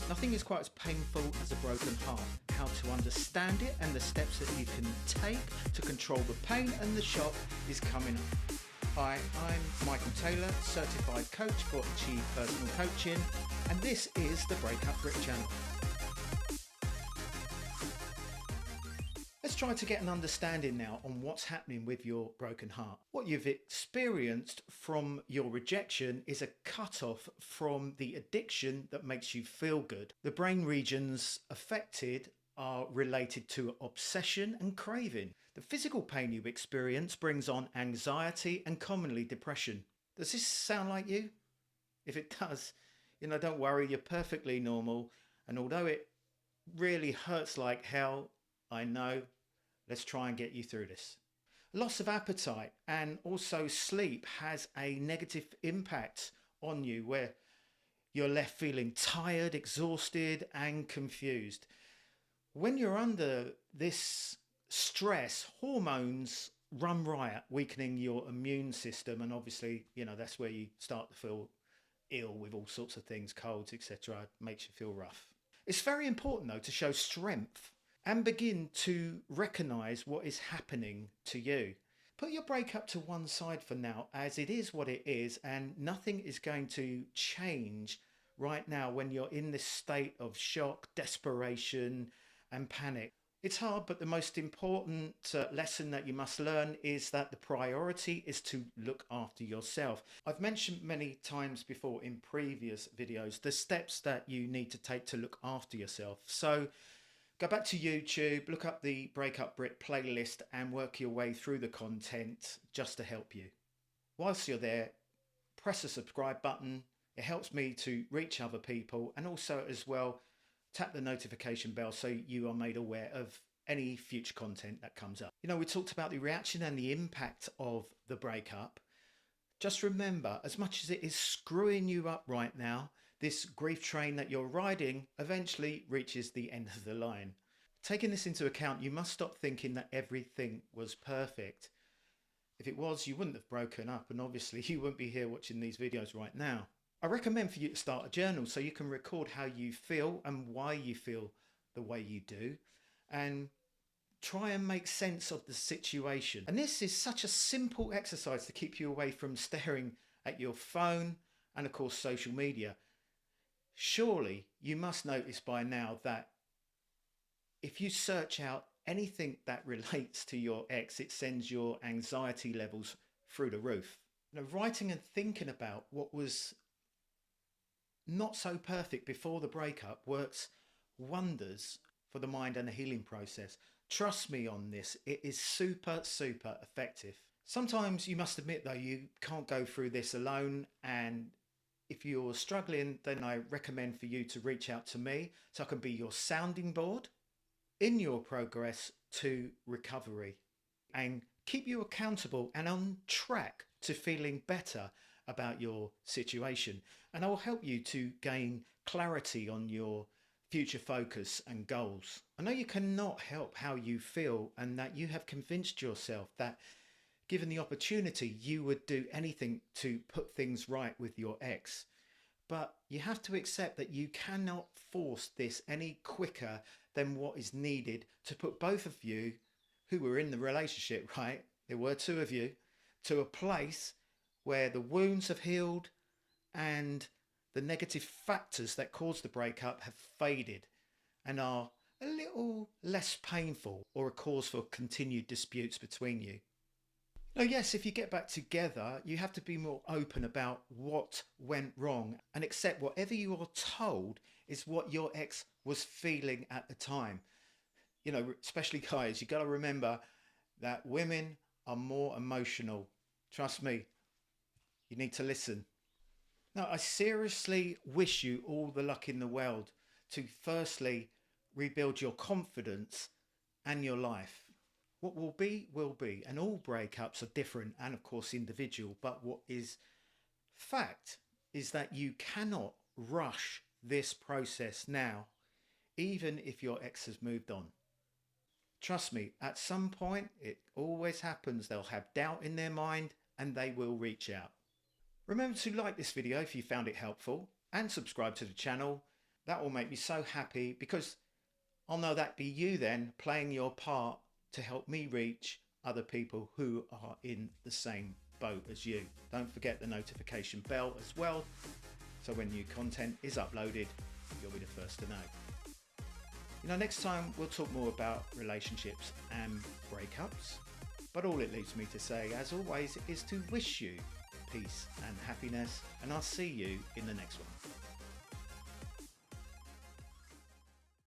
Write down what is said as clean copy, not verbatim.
Nothing is quite as painful as a broken heart. How to understand it and the steps that you can take to control the pain and the shock is coming up. Hi, I'm Michael Taylor, certified coach for Achieve Personal Coaching, and this is the Breakup Brick channel. Let's try to get an understanding now on what's happening with your broken heart. What you've experienced from your rejection is a cut-off from the addiction that makes you feel good. The brain regions affected are related to obsession and craving. The physical pain you experience brings on anxiety and commonly depression. Does this sound like you? If it does, don't worry, you're perfectly normal. And although it really hurts like hell, I know, let's try and get you through this. Loss of appetite and also sleep has a negative impact on you, where you're left feeling tired, exhausted and confused. When you're under this stress, hormones run riot, weakening your immune system, and obviously, that's where you start to feel ill with all sorts of things, colds, etc. Makes you feel rough. It's very important though to show strength and begin to recognize what is happening to you. Put your breakup to one side for now, as it is what it is, and nothing is going to change right now when you're in this state of shock, desperation and panic. It's hard, but the most important lesson that you must learn is that the priority is to look after yourself. I've mentioned many times before in previous videos the steps that you need to take to look after yourself. So go back to YouTube, look up the Breakup Brick playlist and work your way through the content just to help you. Whilst you're there, press the subscribe button. It helps me to reach other people, and also as well, tap the notification bell so you are made aware of any future content that comes up. We talked about the reaction and the impact of the breakup. Just remember, as much as it is screwing you up right now, this grief train that you're riding eventually reaches the end of the line. Taking this into account, you must stop thinking that everything was perfect. If it was, you wouldn't have broken up, and obviously you wouldn't be here watching these videos right now. I recommend for you to start a journal so you can record how you feel and why you feel the way you do, and try and make sense of the situation. And this is such a simple exercise to keep you away from staring at your phone and of course social media. Surely you must notice by now that if you search out anything that relates to your ex, it sends your anxiety levels through the roof. Writing and thinking about what was not so perfect before the breakup works wonders for the mind and the healing process. Trust me on this, it is super effective. Sometimes you must admit though, you can't go through this alone, and if you're struggling, then I recommend for you to reach out to me so I can be your sounding board in your progress to recovery and keep you accountable and on track to feeling better about your situation. And I will help you to gain clarity on your future focus and goals. I know you cannot help how you feel, and that you have convinced yourself that given the opportunity you would do anything to put things right with your ex. But you have to accept that you cannot force this any quicker than what is needed to put both of you who were in the relationship, right? There were two of you, to a place where the wounds have healed and the negative factors that caused the breakup have faded and are a little less painful or a cause for continued disputes between you. Now, yes, if you get back together, you have to be more open about what went wrong and accept whatever you are told is what your ex was feeling at the time. Especially guys, you got to remember that women are more emotional. Trust me, you need to listen. Now, I seriously wish you all the luck in the world to firstly rebuild your confidence and your life. What will be, and all breakups are different and of course individual, but what is fact is that you cannot rush this process now, even if your ex has moved on. Trust me, at some point, it always happens, they'll have doubt in their mind and they will reach out. Remember to like this video if you found it helpful and subscribe to the channel. That will make me so happy because I'll know that be you then playing your part to help me reach other people who are in the same boat as you. Don't forget the notification bell as well, so when new content is uploaded, you'll be the first to know. Next time we'll talk more about relationships and breakups, but all it leaves me to say, as always, is to wish you peace and happiness, and I'll see you in the next one.